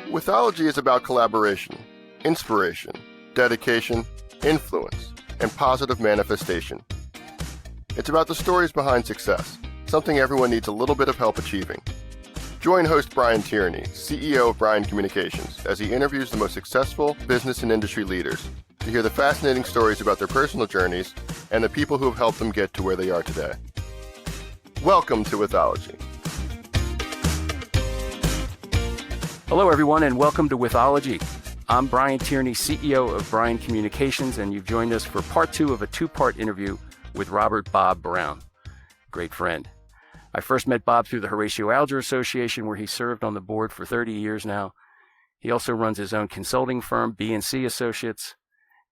Withology is about collaboration, inspiration, dedication, influence, and positive manifestation. It's about the stories behind success, something everyone needs a little bit of help achieving. Join host Brian Tierney, CEO of Brian Communications, as he interviews the most successful business and industry leaders to hear the fascinating stories about their personal journeys and the people who have helped them get to where they are today. Welcome to Withology. Hello, everyone, and welcome to Withology. I'm Brian Tierney, CEO of Brian Communications, and you've joined us for part two of a two-part interview with Robert Bob Brown, great friend. I first met Bob through the Horatio Alger Association, where he served on the board for 30 years now. He also runs his own consulting firm, B&C Associates.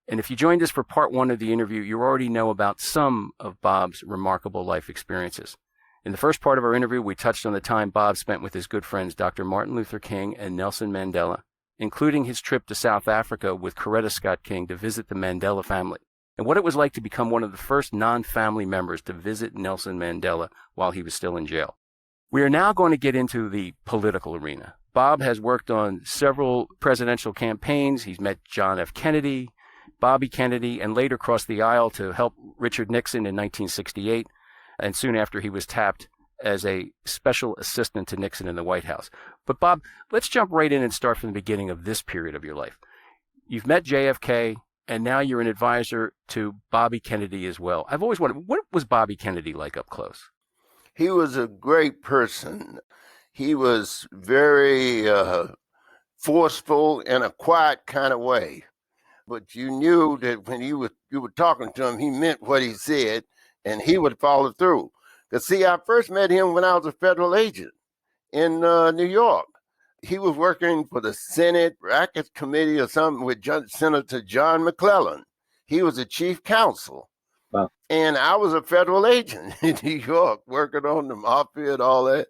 And if you joined us for part one of the interview, you already know about some of Bob's remarkable life experiences. In the first part of our interview, we touched on the time Bob spent with his good friends Dr. Martin Luther King and Nelson Mandela, including his trip to South Africa with Coretta Scott King to visit the Mandela family, and what it was like to become one of the first non-family members to visit Nelson Mandela while he was still in jail. We are now going to get into the political arena. Bob has worked on several presidential campaigns. He's met John F. Kennedy, Bobby Kennedy, and later crossed the aisle to help Richard Nixon in 1968. And soon after, he was tapped as a special assistant to Nixon in the White House. But Bob, let's jump right in and start from the beginning of this period of your life. You've met JFK, and now you're an advisor to Bobby Kennedy as well. I've always wondered, what was Bobby Kennedy like up close? He was a great person. He was very forceful in a quiet kind of way. But you knew that when you were talking to him, he meant what he said, and he would follow through. Because, see, I first met him when I was a federal agent in New York. He was working for the Senate Rackets Committee or something with Senator John McClellan. He was the chief counsel. Wow. And I was a federal agent in New York, working on the mafia and all that.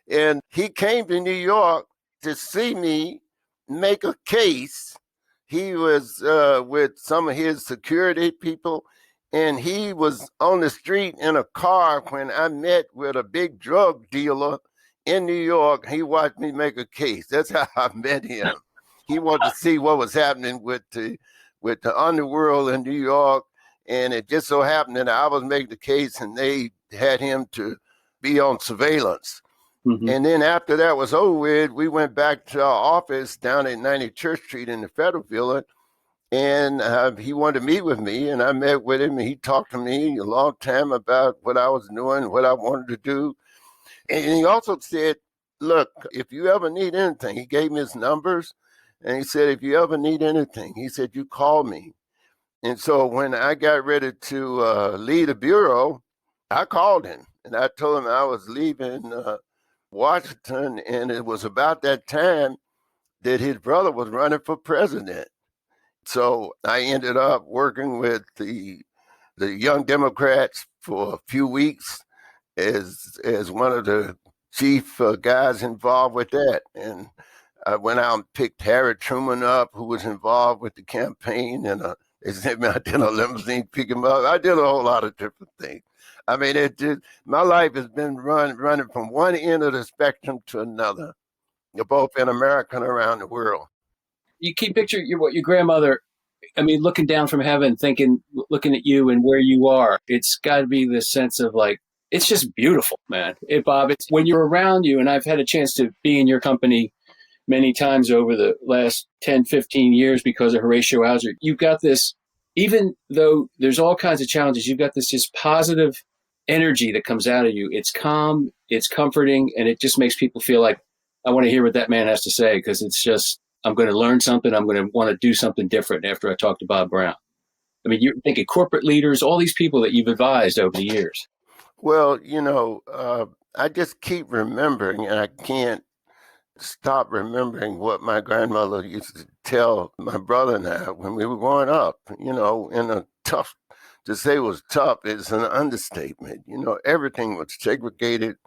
And he came to New York to see me make a case. He was with some of his security people, and he was on the street in a car when I met with a big drug dealer in New York. He watched me make a case. That's how I met him. He wanted to see what was happening with the underworld in New York, and it just so happened that I was making the case, and they had him to be on surveillance. Mm-hmm. And then after that was over with, we went back to our office down at 90 Church Street in the Federal Building. And he wanted to meet with me, and I met with him, and he talked to me a long time about what I was doing, what I wanted to do. And he also said, look, if you ever need anything, he gave me his numbers, and he said, if you ever need anything, he said, you call me. And so when I got ready to lead the bureau, I called him, and I told him I was leaving Washington, and it was about that time that his brother was running for president. So I ended up working with the Young Democrats for a few weeks as one of the chief guys involved with that. And I went out and picked Harry Truman up, who was involved with the campaign, and they sent me out in a limousine to pick him up. I did a whole lot of different things. I mean, my life has been running from one end of the spectrum to another, both in America and around the world. You keep picture your grandmother, I mean, looking down from heaven, looking at you and where you are. It's got to be this sense of like, it's just beautiful, man. Bob, it's when you're around you, and I've had a chance to be in your company many times over the last 10, 15 years because of Horatio Alger. You've got this, even though there's all kinds of challenges, you've got this just positive energy that comes out of you. It's calm, it's comforting, and it just makes people feel like, I want to hear what that man has to say, because it's just, I'm going to learn something. I'm going to want to do something different after I talk to Bob Brown. I mean, you're thinking corporate leaders, all these people that you've advised over the years. Well, I just keep remembering, and I can't stop remembering what my grandmother used to tell my brother and I when we were growing up. In a tough, to say it was tough is an understatement. Everything was segregated.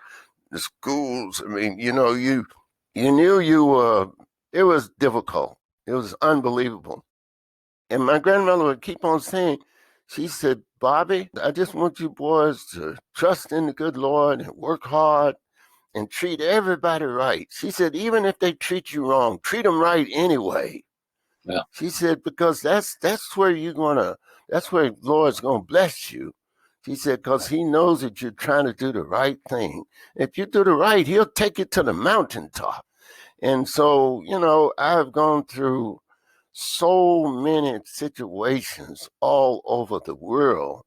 The schools, I mean, you knew you were. It was difficult. It was unbelievable. And my grandmother would keep on saying, she said, Bobby, I just want you boys to trust in the good Lord and work hard and treat everybody right. She said, even if they treat you wrong, treat them right anyway. Yeah. She said, because that's where that's where Lord's gonna bless you. She said, because he knows that you're trying to do the right thing. If you do the right, he'll take you to the mountaintop. And so, I've gone through so many situations all over the world,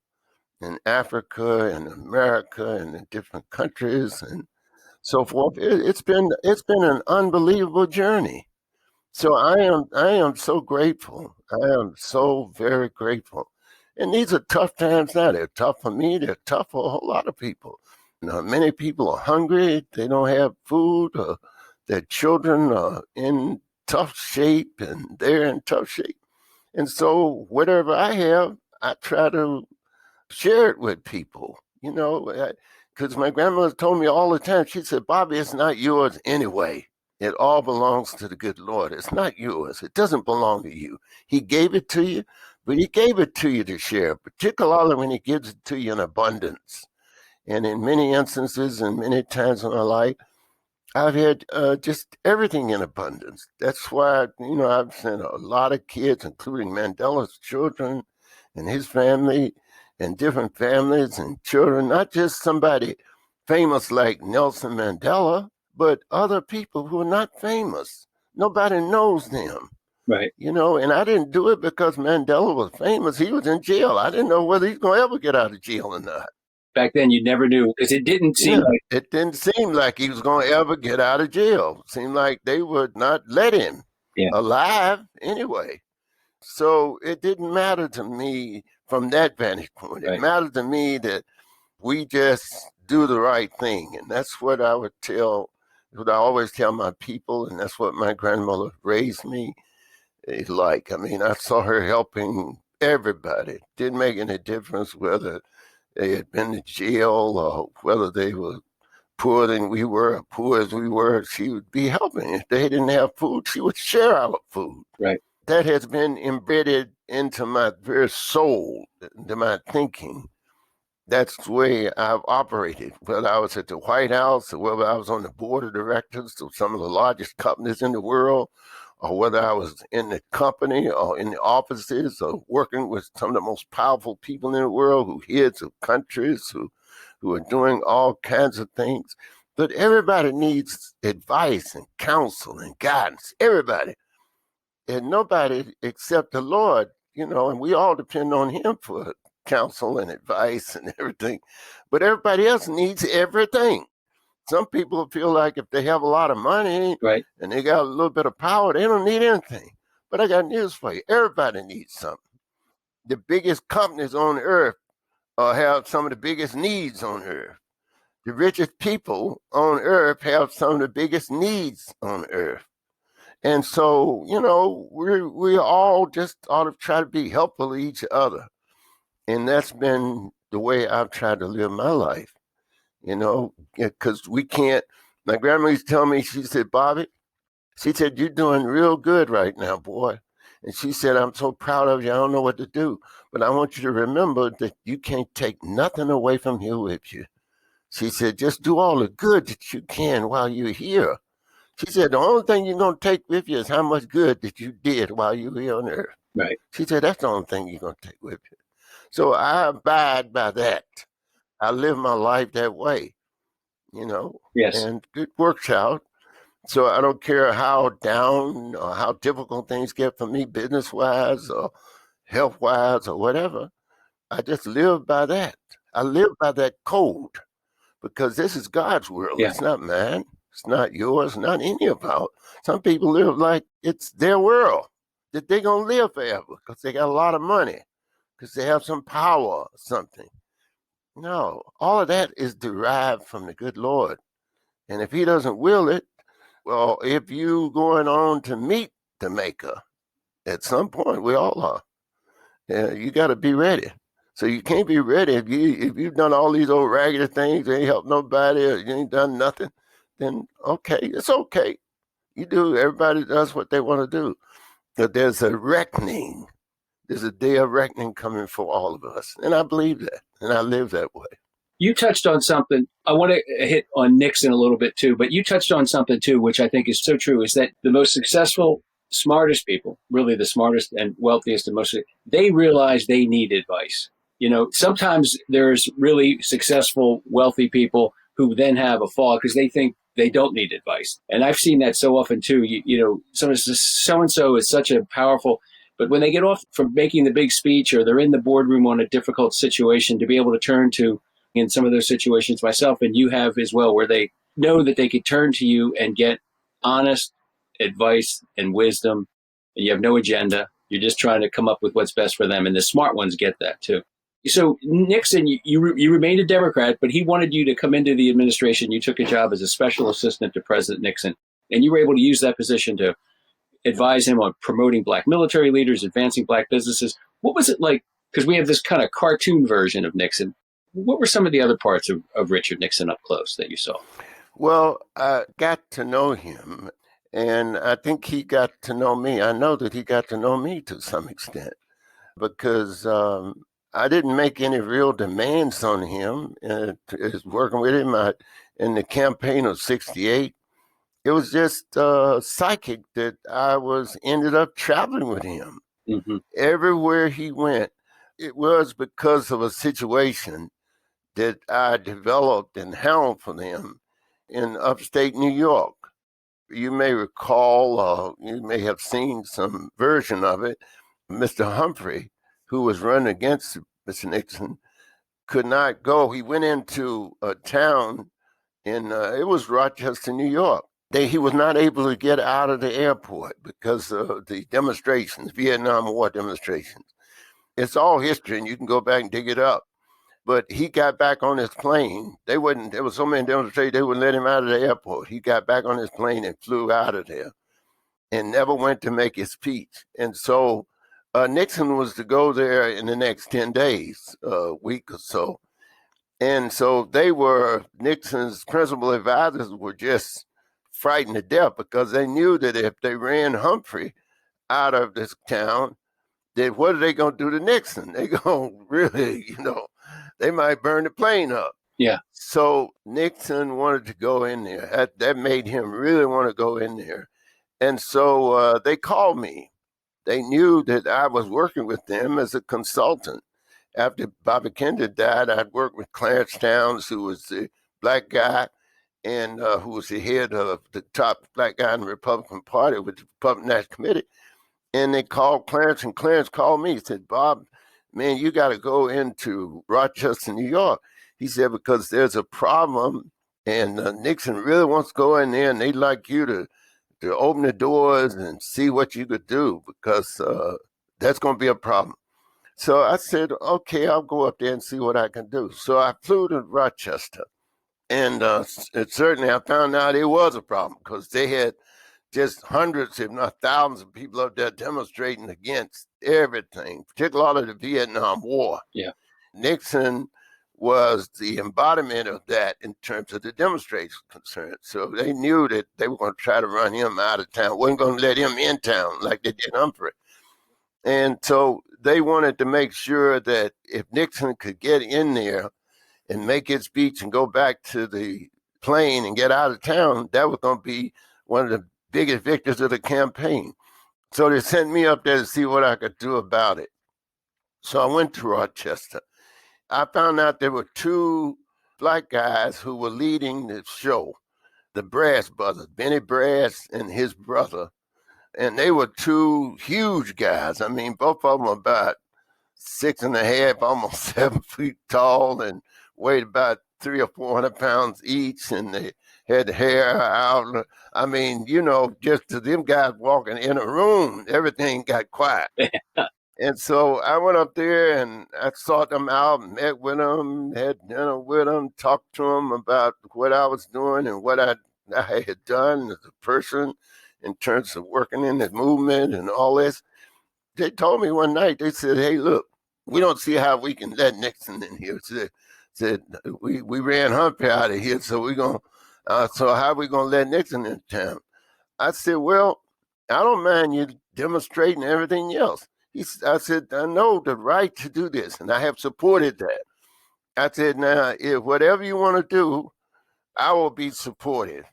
in Africa and America and in different countries and so forth. It's been an unbelievable journey. So I am so grateful. I am so very grateful. And these are tough times now. They're tough for me. They're tough for a whole lot of people. Many people are hungry. They don't have food. Their children are in tough shape, and they're in tough shape. And so whatever I have, I try to share it with people. Because my grandmother told me all the time. She said, "Bobby, it's not yours anyway. It all belongs to the good Lord. It's not yours. It doesn't belong to you. He gave it to you, but he gave it to you to share, particularly when he gives it to you in abundance." And in many instances and many times in my life, I've had just everything in abundance. That's why, I've sent a lot of kids, including Mandela's children and his family and different families and children, not just somebody famous like Nelson Mandela, but other people who are not famous. Nobody knows them. Right. And I didn't do it because Mandela was famous. He was in jail. I didn't know whether he's going to ever get out of jail or not. Back then, you never knew because it didn't seem like it didn't seem like he was going to ever get out of jail. It seemed like they would not let him alive anyway. So it didn't matter to me from that vantage point. Right. It mattered to me that we just do the right thing. And that's what I would what I always tell my people. And that's what my grandmother raised me like. I mean, I saw her helping everybody. Didn't make any difference whether they had been to jail or whether they were poorer than we were or poor as we were. She would be helping. If they didn't have food, she would share our food. Right. That has been embedded into my very soul, into my thinking. That's the way I've operated, whether I was at the White House or whether I was on the board of directors of some of the largest companies in the world, or whether I was in the company or in the offices or working with some of the most powerful people in the world, who heads of countries, who are doing all kinds of things. But everybody needs advice and counsel and guidance, everybody. And nobody except the Lord, and we all depend on him for counsel and advice and everything. But everybody else needs everything. Some people feel like if they have a lot of money and they got a little bit of power, they don't need anything. But I got news for you. Everybody needs something. The biggest companies on earth have some of the biggest needs on earth. The richest people on earth have some of the biggest needs on earth. And so, we all just ought to try to be helpful to each other. And that's been the way I've tried to live my life, because we can't. My grandma used to tell me, she said, "Bobby," she said, "you're doing real good right now, boy." And she said, "I'm so proud of you. I don't know what to do. But I want you to remember that you can't take nothing away from here with you." She said, "Just do all the good that you can while you're here." She said, "The only thing you're going to take with you is how much good that you did while you were here on earth." Right. She said, "That's the only thing you're going to take with you." So I abide by that. I live my life that way, Yes. And it works out. So I don't care how down or how difficult things get for me, business-wise or health-wise or whatever. I just live by that. I live by that code because this is God's world. Yeah. It's not mine. It's not yours, not any of ours. Some people live like it's their world, that they're going to live forever because they got a lot of money, because they have some power or something. No, all of that is derived from the good Lord. And if he doesn't will it, well, if you going on to meet the maker, at some point we all are. You got to be ready. So you can't be ready if you've done all these old raggedy things, you ain't helped nobody, or you ain't done nothing. Then okay, it's okay. You do. Everybody does what they want to do. But there's a reckoning. There's a day of reckoning coming for all of us, and I believe that, and I live that way. You touched on something. I want to hit on Nixon a little bit too, but you touched on something too, which I think is so true, is that the most successful, smartest people, really the smartest and wealthiest and most, they realize they need advice. Sometimes there's really successful, wealthy people who then have a fall because they think they don't need advice. And I've seen that so often too. Someone says, so-and-so is such a powerful, but when they get off from making the big speech or they're in the boardroom on a difficult situation, to be able to turn to, in some of those situations myself, and you have as well, where they know that they could turn to you and get honest advice and wisdom, and you have no agenda. You're just trying to come up with what's best for them. And the smart ones get that too. So Nixon, you remained a Democrat, but he wanted you to come into the administration. You took a job as a special assistant to President Nixon, and you were able to use that position to advise him on promoting Black military leaders, advancing Black businesses. What was it like? Because we have this kind of cartoon version of Nixon. What were some of the other parts of Richard Nixon up close that you saw? Well, I got to know him, and I think he got to know me. I know that he got to know me to some extent because I didn't make any real demands on him. Working with him in the campaign of '68, it was just psychic that I ended up traveling with him. Mm-hmm. Everywhere he went. It was because of a situation that I developed and handled for them in upstate New York. You may recall, you may have seen some version of it. Mr. Humphrey, who was running against Mr. Nixon, could not go. He went into a town it was Rochester, New York. He was not able to get out of the airport because of the demonstrations, Vietnam War demonstrations. It's all history, and you can go back and dig it up. But he got back on his plane. There was so many demonstrators, they wouldn't let him out of the airport. He got back on his plane and flew out of there and never went to make his speech. And so Nixon was to go there in the next 10 days, a week or so. And so Nixon's principal advisors were just frightened to death because they knew that if they ran Humphrey out of this town, then what are they going to do to Nixon? They going to really, they might burn the plane up. Yeah. So Nixon wanted to go in there. That made him really want to go in there. And so they called me. They knew that I was working with them as a consultant. After Bobby Kennedy died, I'd worked with Clarence Towns, who was the Black guy and who was the head of the top Black guy in the Republican Party with the Republican National Committee. And they called Clarence, and Clarence called me. He said, Bob, man, you got to go into Rochester, New York. He said, because there's a problem, and Nixon really wants to go in there, and they'd like you to open the doors and see what you could do, because that's going to be a problem. So I said, okay, I'll go up there and see what I can do. So I flew to Rochester, and certainly I found out it was a problem because they had just hundreds, if not thousands of people up there demonstrating against everything, particularly all of the Vietnam War. Yeah. Nixon was the embodiment of that in terms of the demonstration concerned. So they knew that they were going to try to run him out of town, wasn't going to let him in town like they did Humphrey. And so they wanted to make sure that if Nixon could get in there and make his speech and go back to the plane and get out of town, that was going to be one of the biggest victors of the campaign. So they sent me up there to see what I could do about it. So I went to Rochester. I found out there were two Black guys who were leading the show, the Brass brothers, Benny Brass and his brother. And they were two huge guys. I mean, both of them about 6.5, almost 7 feet tall, and weighed about 300 or 400 pounds each. And they had hair out. I mean, just to them guys walking in a room, everything got quiet. And so I went up there and I sought them out, met with them, had dinner with them, talked to them about what I was doing and what I had done as a person in terms of working in the movement and all this. They told me one night, they said, hey, look, we don't see how we can let Nixon in here. Said we ran Humphrey out of here, so so how are we going to let Nixon in town? I said, well, I don't mind you demonstrating everything else. I said, I know the right to do this, and I have supported that. I said, now, if whatever you want to do, I will be supportive.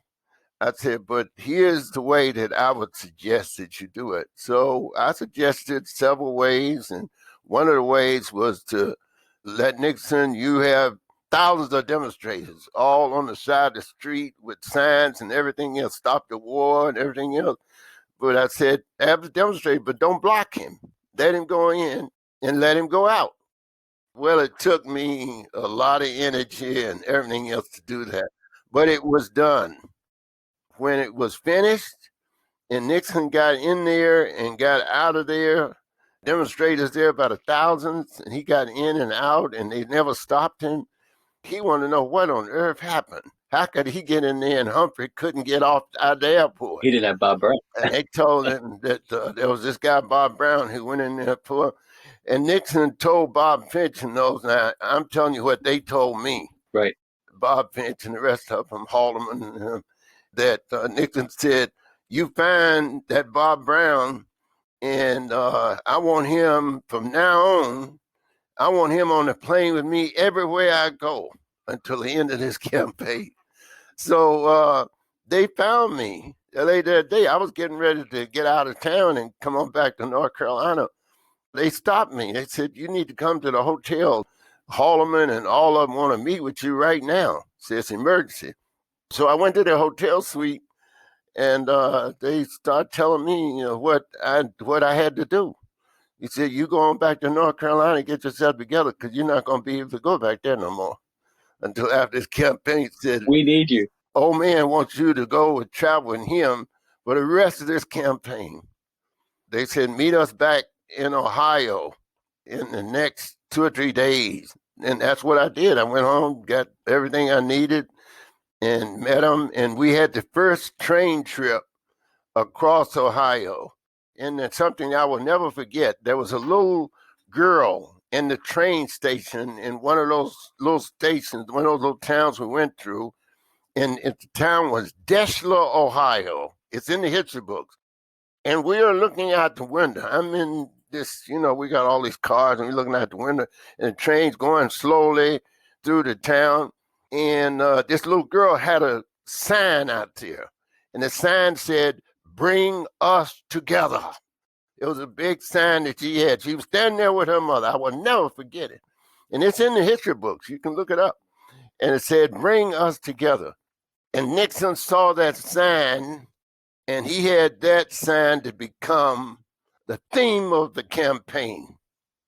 I said, but here's the way that I would suggest that you do it. So I suggested several ways, and one of the ways was to let Nixon, you have thousands of demonstrators all on the side of the street with signs and everything else, stop the war and everything else. But I said, have the demonstrator, but don't block him. Let him go in and let him go out. Well, it took me a lot of energy and everything else to do that, but it was done. When it was finished and Nixon got in there and got out of there, demonstrators there about 1,000, and he got in and out and they never stopped him. He wanted to know what on earth happened. How could he get in there and Humphrey couldn't get off out of the airport? He didn't have Bob Brown. And they told him that there was this guy, Bob Brown, who went in there for him. And Nixon told Bob Finch and those, now I'm telling you what they told me. Right. Bob Finch and the rest of them, Haldeman, that Nixon said, you find that Bob Brown, and I want him from now on, I want him on the plane with me everywhere I go until the end of this campaign. So they found me later that day. I was getting ready to get out of town and come on back to North Carolina. They stopped me. They said, you need to come to the hotel. Haldeman and all of them want to meet with you right now. Said it's emergency. So I went to the hotel suite, and they started telling me, what I had to do. He said, you go on back to North Carolina and get yourself together because you're not going to be able to go back there no more until after this campaign. He said, we need you. Old man wants you to go and travel with him for the rest of this campaign. They said, meet us back in Ohio in the next 2 or 3 days. And that's what I did. I went home, got everything I needed, and met him. And we had the first train trip across Ohio. And it's something I will never forget. There was a little girl in the train station in one of those little stations, one of those little towns we went through. And the town was Deschler, Ohio. It's in the history books. And we are looking out the window. I'm in this, we got all these cars, and we're looking out the window, and the train's going slowly through the town. And this little girl had a sign out there. And the sign said, bring us together. It was a big sign that she had. She was standing there with her mother. I will never forget it. And it's in the history books. You can look it up. And it said, bring us together. And Nixon saw that sign, and he had that sign to become the theme of the campaign.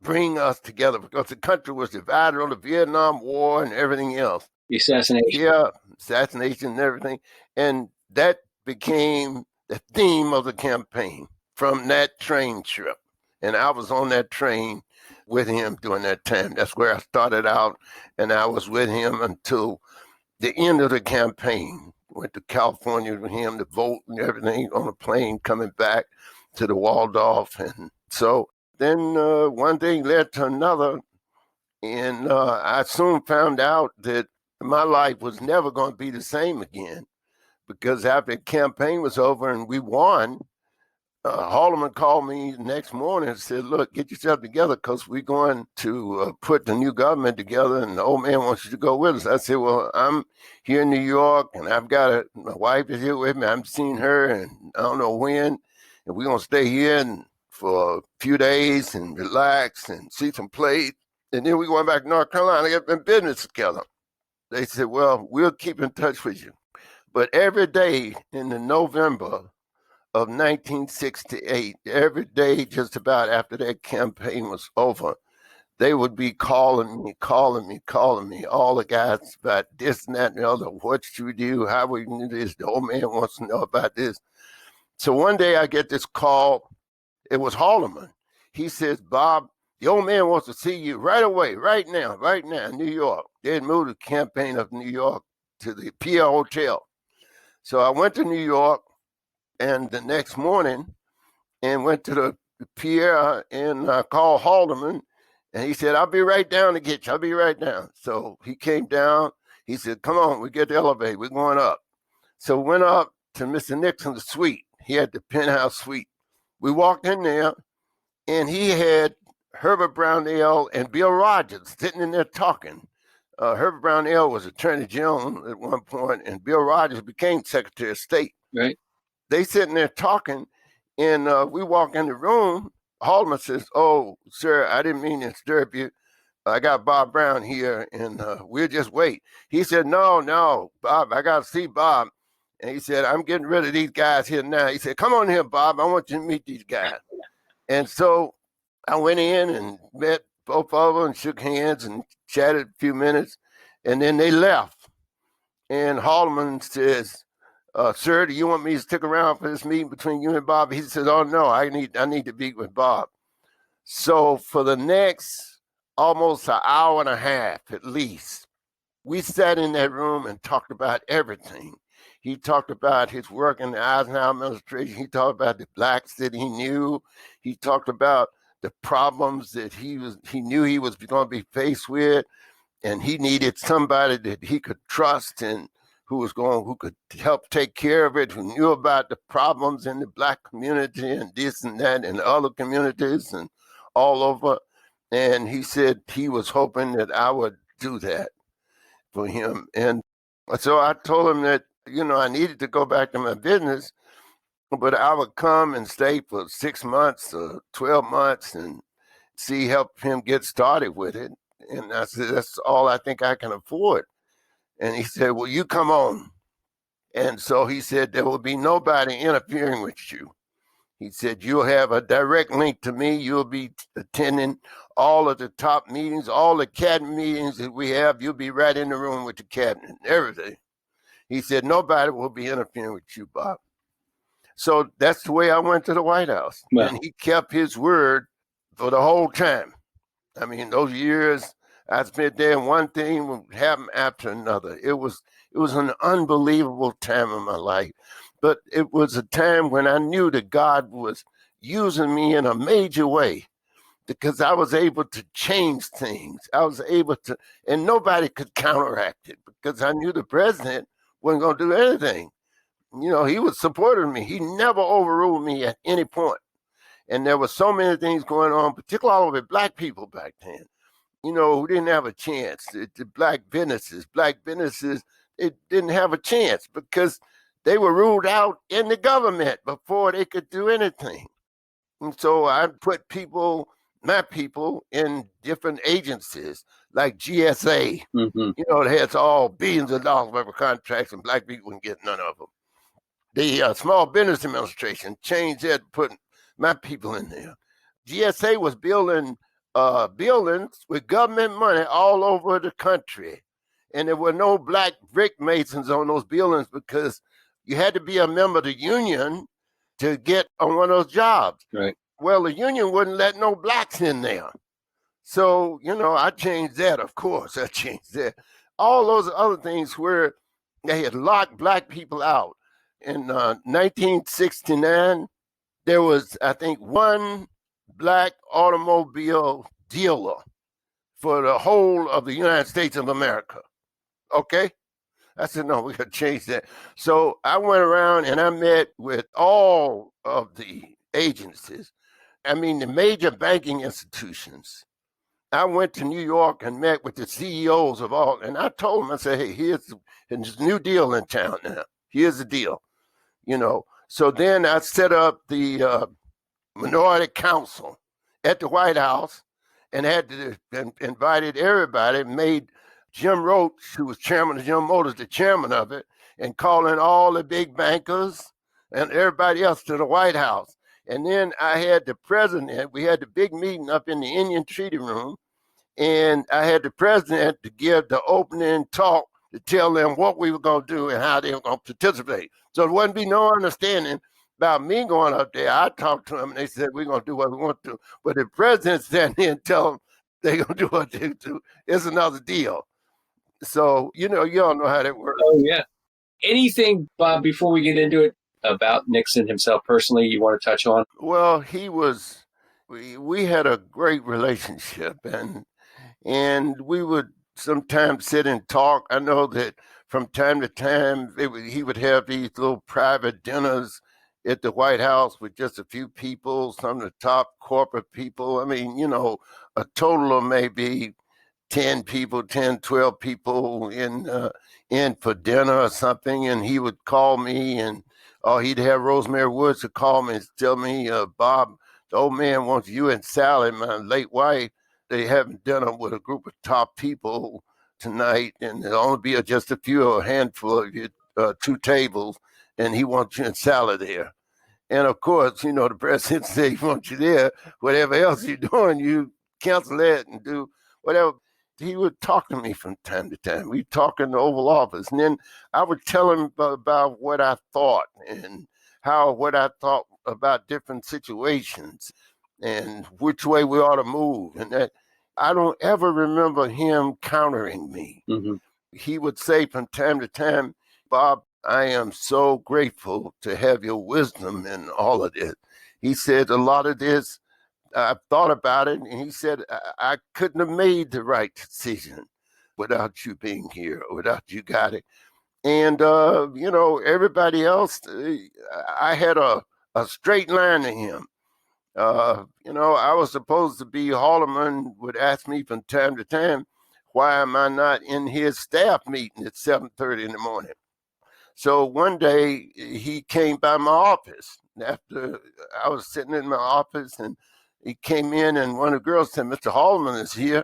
Bring us together, because the country was divided on the Vietnam War and everything else. The assassination. Yeah, assassination and everything. And that became the theme of the campaign from that train trip. And I was on that train with him during that time. That's where I started out, and I was with him until the end of the campaign. Went to California with him to vote and everything on a plane coming back to the Waldorf. And so then one thing led to another. And I soon found out that my life was never going to be the same again, because after the campaign was over and we won, Haldeman called me the next morning and said, look, get yourself together because we're going to put the new government together, and the old man wants you to go with us. I said, well, I'm here in New York, and I've got my wife is here with me. I'm seeing her, and I don't know when, and we're going to stay here for a few days and relax and see some plays. And then we're going back to North Carolina to get in business together. They said, well, we'll keep in touch with you. But every day in the November of 1968, every day just about after that campaign was over, they would be calling me, all the guys about this and that and the other. What should we do? How we do this? The old man wants to know about this. So one day I get this call. It was Haldeman. He says, Bob, the old man wants to see you right away, right now, in New York. They had moved the campaign of New York to the Pierre Hotel. So I went to New York, and the next morning, and went to the Pierre and called Haldeman, and he said, I'll be right down to get you. I'll be right down. So he came down. He said, come on, we get the elevator. We're going up. So we went up to Mr. Nixon's suite. He had the penthouse suite. We walked in there, and he had Herbert Brownell and Bill Rogers sitting in there talking. Herbert Brownell was Attorney General at one point, and Bill Rogers became Secretary of State. Right. They sitting there talking, and we walk in the room. Haldeman says, "Oh, sir, I didn't mean to disturb you. I got Bob Brown here, and we'll just wait." He said, No, Bob, I got to see Bob. And he said, "I'm getting rid of these guys here now." He said, "Come on here, Bob. I want you to meet these guys." And so I went in and met both of them and shook hands and chatted a few minutes, and then they left. And Haldeman says, "Sir, do you want me to stick around for this meeting between you and Bob?" He says, "Oh no, I need to meet with Bob." So for the next almost an hour and a half at least, we sat in that room and talked about everything. He talked about his work in the Eisenhower administration. He talked about the blacks that he knew. He talked about the problems that he knew he was going to be faced with, and he needed somebody that he could trust and who could help take care of it, who knew about the problems in the black community and this and that and other communities and all over. And he said he was hoping that I would do that for him. And so I told him that, I needed to go back to my business, but I would come and stay for 6 months or 12 months and help him get started with it. And I said, "That's all I think I can afford." And he said, "Well, you come on." And so he said, "There will be nobody interfering with you." He said, "You'll have a direct link to me. You'll be attending all of the top meetings, all the cabinet meetings that we have. You'll be right in the room with the cabinet, everything." He said, "Nobody will be interfering with you, Bob." So that's the way I went to the White House. Wow. And he kept his word for the whole time. I mean, those years I spent there, one thing would happen after another. It was an unbelievable time in my life. But it was a time when I knew that God was using me in a major way, because I was able to change things. I was able to, and nobody could counteract it, because I knew the president wasn't going to do anything. He was supporting me. He never overruled me at any point. And there were so many things going on, particularly with black people back then, who didn't have a chance. The black businesses, it didn't have a chance because they were ruled out in the government before they could do anything. And so I put my people in different agencies like GSA. Mm-hmm. It has all billions of dollars worth of contracts, and black people wouldn't get none of them. The Small Business Administration changed that, put my people in there. GSA was building buildings with government money all over the country. And there were no black brick masons on those buildings because you had to be a member of the union to get on one of those jobs. Right. Well, the union wouldn't let no blacks in there. So, I changed that, of course. I changed that. All those other things where they had locked black people out. In 1969, there was, I think, one black automobile dealer for the whole of the United States of America. Okay? I said, no, we got to change that. So I went around and I met with all of the agencies. I mean, the major banking institutions. I went to New York and met with the CEOs of all, and I told them, I said, hey, here's this new deal in town now. Here's the deal. So then I set up the Minority Council at the White House and invited everybody, made Jim Roach, who was chairman of General Motors, the chairman of it, and calling all the big bankers and everybody else to the White House. And then I had the president, we had the big meeting up in the Indian Treaty Room, and I had the president to give the opening talk to tell them what we were going to do and how they were going to participate. So there wouldn't be no understanding about me going up there. I talked to them and they said, we're going to do what we want to. But the president stand there and tell them they're going to do what they do. It's another deal. So, you all know how that works. Oh, yeah. Anything, Bob, before we get into it, about Nixon himself personally you want to touch on? Well, we had a great relationship, and we would sometimes sit and talk. I know that from time to time, he would have these little private dinners at the White House with just a few people, some of the top corporate people. I mean, a total of maybe 10 people, 10, 12 people in for dinner or something, and he would call me, and or he'd have Rosemary Woods to call me and tell me, Bob, the old man wants you and Sally, my late wife. They having dinner with a group of top people tonight, and there'll only be just a handful of you, 2 tables, and he wants you and Sally there. And of course, the president said he wants you there. Whatever else you're doing, you cancel that and do whatever. He would talk to me from time to time. We'd talk in the Oval Office. And then I would tell him about what I thought and what I thought about different situations and which way we ought to move. And that I don't ever remember him countering me. Mm-hmm. He would say from time to time, Bob, I am so grateful to have your wisdom in all of this. He said a lot of this, I've thought about it, and he said, I couldn't have made the right decision without you being here, without you got it. And, everybody else, I had a straight line to him. I was supposed to be, Haldeman would ask me from time to time, why am I not in his staff meeting at 7:30 in the morning? So one day he came by my office after I was sitting in my office, and he came in, and one of the girls said, Mr. Haldeman is here.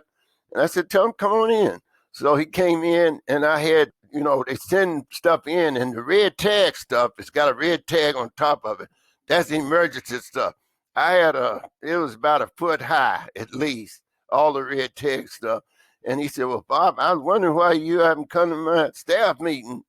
And I said, tell him, come on in. So he came in, and I had, they send stuff in, and the red tag stuff, it's got a red tag on top of it. That's emergency stuff. It was about a foot high, at least, all the red tag stuff. And he said, well, Bob, I was wondering why you haven't come to my staff meeting.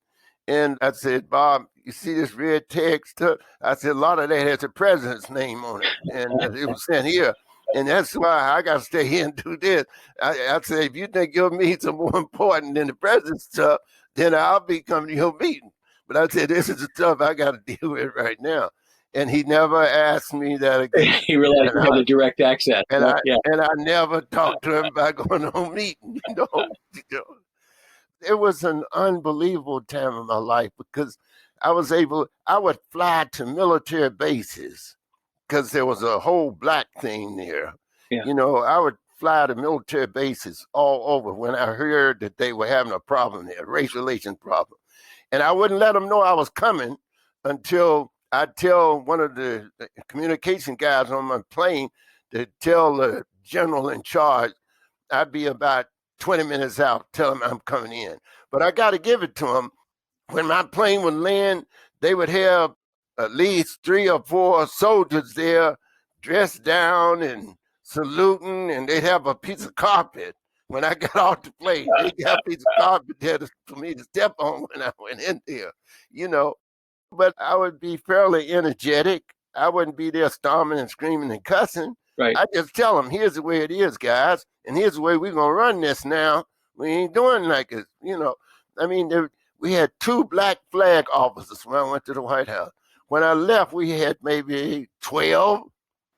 And I said, Bob, you see this red tag stuff? I said, a lot of that has the president's name on it. And it was sent here. And that's why I got to stay here and do this. I said, if you think your meetings are more important than the president's stuff, then I'll be coming to your meeting. But I said, this is the stuff I got to deal with right now. And he never asked me that again. He realized you have a direct access. And I never talked to him about going to a meeting, It was an unbelievable time in my life because I would fly to military bases because there was a whole black thing there. Yeah. I would fly to military bases all over when I heard that they were having a problem there, race relations problem. And I wouldn't let them know I was coming until I'd tell one of the communication guys on my plane to tell the general in charge I'd be about 20 minutes out, tell him I'm coming in. But I got to give it to him. When my plane would land, they would have at least 3 or 4 soldiers there dressed down and saluting, and they'd have a piece of carpet. When I got off the plane, they'd have a piece of carpet there for me to step on when I went in there, But I would be fairly energetic. I wouldn't be there storming and screaming and cussing. Right. I just tell them, here's the way it is, guys, and here's the way we're going to run this now. We ain't doing like it, we had 2 black flag officers when I went to the White House. When I left, we had maybe 12.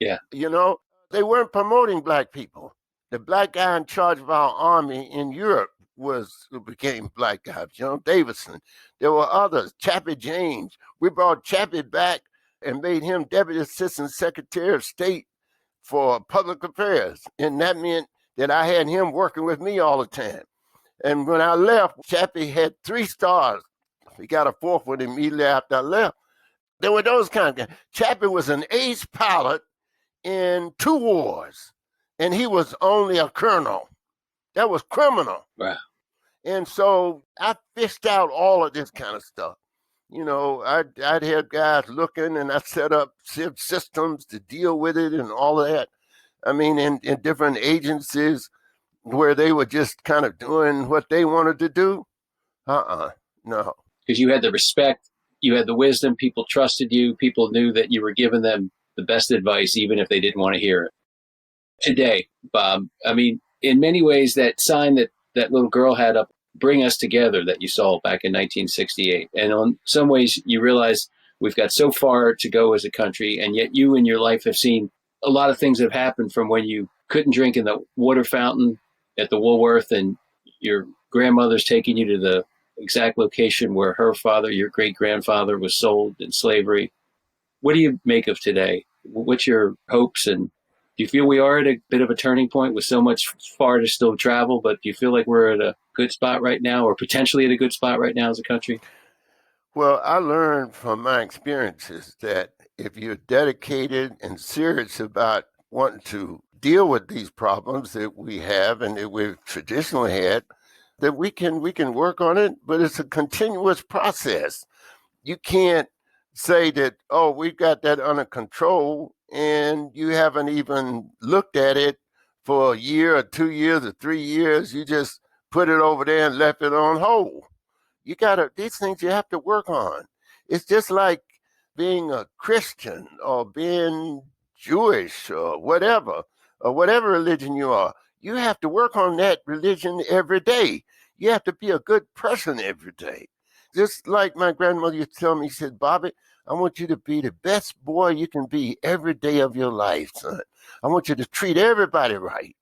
Yeah. They weren't promoting black people. The black guy in charge of our army in Europe became black guy, John Davison. There were others, Chappie James. We brought Chappie back and made him Deputy Assistant Secretary of State for Public Affairs. And that meant that I had him working with me all the time. And when I left, Chappie had 3 stars. He got a 4th one immediately after I left. There were those kind of guys. Chappie was an ace pilot in 2 wars, and he was only a colonel. That was criminal. Wow. And so I fished out all of this kind of stuff. I'd have guys looking, and I set up systems to deal with it and all of that. In different agencies where they were just kind of doing what they wanted to do. No. Because you had the respect, you had the wisdom, people trusted you, people knew that you were giving them the best advice, even if they didn't want to hear it. Today, Bob, in many ways, that sign that little girl had up, Bring Us Together, that you saw back in 1968. And in some ways, you realize we've got so far to go as a country, and yet you in your life have seen a lot of things have happened, from when you couldn't drink in the water fountain at the Woolworth, and your grandmother's taking you to the exact location where her father, your great-grandfather, was sold in slavery. What do you make of today? What's your hopes and Do you feel we are at a bit of a turning point with so much far to still travel, but do you feel like we're at a good spot right now or potentially at a good spot right now as a country? Well, I learned from my experiences that if you're dedicated and serious about wanting to deal with these problems that we have and that we've traditionally had, that we can work on it, but it's a continuous process. You can't say that, oh, we've got that under control, and you haven't even looked at it for a year or 2 years or 3 years. You just put it over there and left it on hold. These things you have to work on. It's just like being a Christian or being Jewish or whatever religion you are. You have to work on that religion every day. You have to be a good person every day. Just like my grandmother used to tell me, she said, Bobby, I want you to be the best boy you can be every day of your life, son. I want you to treat everybody right.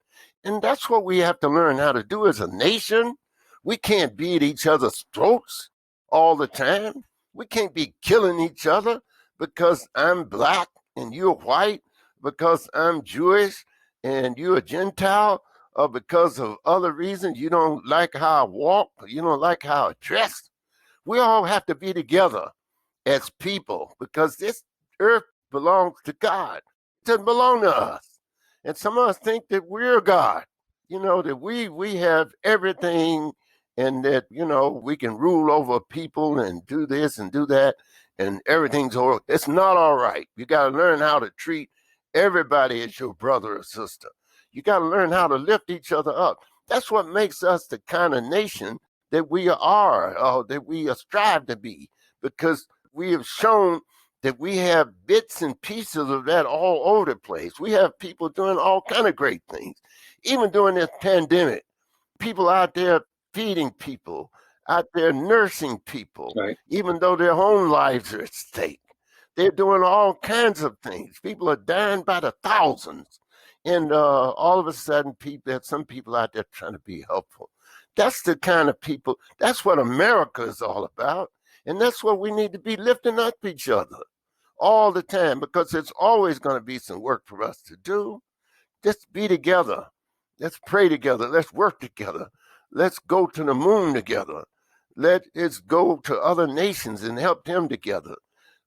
And that's what we have to learn how to do as a nation. We can't be at each other's throats all the time. We can't be killing each other because I'm black and you're white, because I'm Jewish and you're a Gentile, or because of other reasons you don't like how I walk, or you don't like how I dress. We all have to be together as people because this earth belongs to God. It doesn't belong to us. And some of us think that we're God, that we have everything and that, we can rule over people and do this and do that and everything's all. It's not all right. You got to learn how to treat everybody as your brother or sister. You got to learn how to lift each other up. That's what makes us the kind of nation that we are, or that we strive to be, because we have shown that we have bits and pieces of that all over the place. We have people doing all kind of great things, even during this pandemic. People out there feeding people, out there nursing people, Right. even though their own lives are at stake. They're doing all kinds of things. People are dying by the thousands. And all of a sudden, there's some people out there trying to be helpful. That's the kind of people, that's what America is all about. And that's what we need to be, lifting up each other all the time, because there's always going to be some work for us to do. Just be together. Let's pray together. Let's work together. Let's go to the moon together. Let's go to other nations and help them together.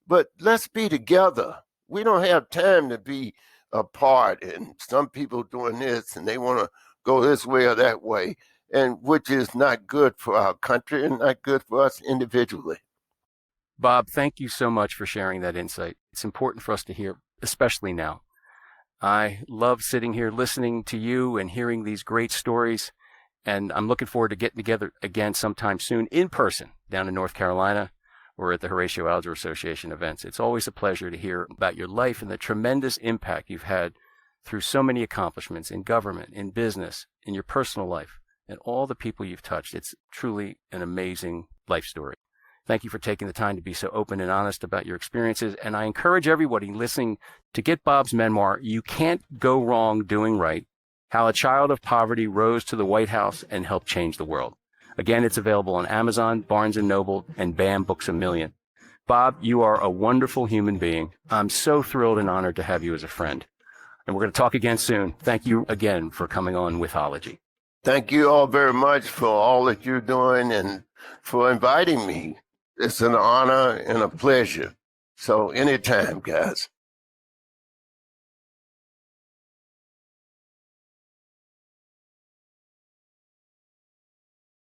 But let's be together. We don't have time to be apart, and some people doing this and they want to go this way or that way, and which is not good for our country and not good for us individually. Bob, thank you so much for sharing that insight. It's important for us to hear, especially now. I love sitting here listening to you and hearing these great stories, and I'm looking forward to getting together again sometime soon in person down in North Carolina or at the Horatio Alger Association events. It's always a pleasure to hear about your life and the tremendous impact you've had through so many accomplishments in government, in business, in your personal life, and all the people you've touched. It's truly an amazing life story. Thank you for taking the time to be so open and honest about your experiences. And I encourage everybody listening to get Bob's memoir, You Can't Go Wrong Doing Right: How a Child of Poverty Rose to the White House and Helped Change the World. Again, it's available on Amazon, Barnes & Noble, and BAM Books A Million. Bob, you are a wonderful human being. I'm so thrilled and honored to have you as a friend. And we're going to talk again soon. Thank you again for coming on Withology. Thank you all very much for all that you're doing and for inviting me. It's an honor and a pleasure. So anytime, guys.